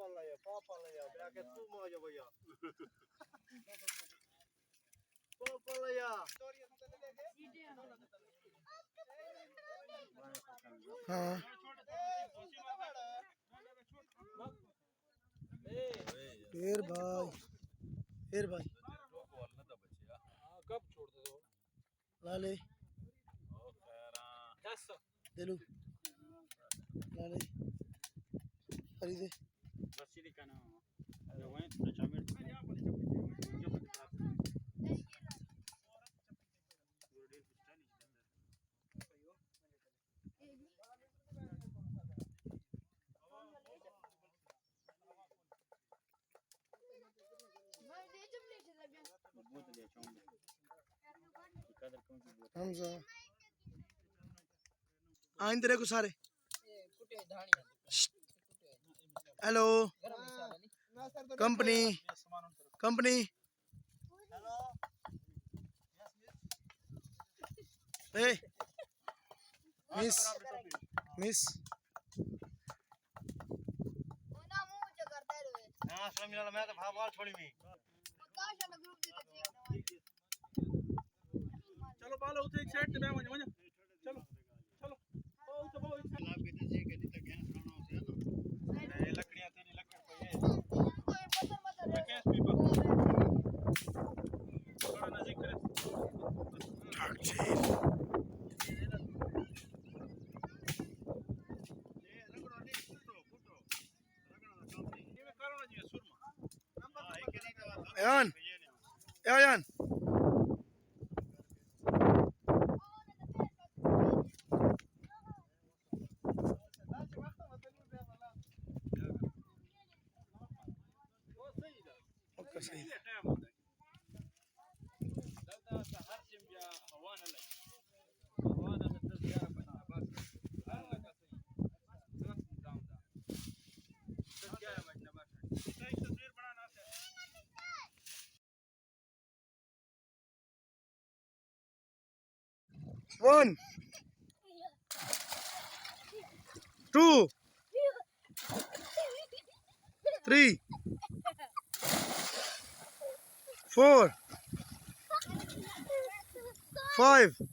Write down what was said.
Papalaya, belakang semua aja boya. Papalaya. हाँ फिर भाई कब छोड़ दो लाले दिलू लाले फरीदे रस्सी दिखाना वहीं चामिर हमजा आइन तेरे को सारे हेलो कंपनी कंपनी ए मिस मिस हाँ स्वामी मैं तो भाव छोड़ी मी चलो बालो उसे एक साइड पे बैठ वहीं चलो चलो ओ तो वो लाभ कितने से कितने तक गैस खाना होता है ना ये लकड़ियां तेरी लकड़ पे है गैस पीपा थोड़ा नजदीक करे ये रगड़ो नहीं फुटो फुटो रगड़ो ना काम नहीं ये करो ना जी सुरमा हां एक नहीं का बात यान यान सही है वन 2 3 4 5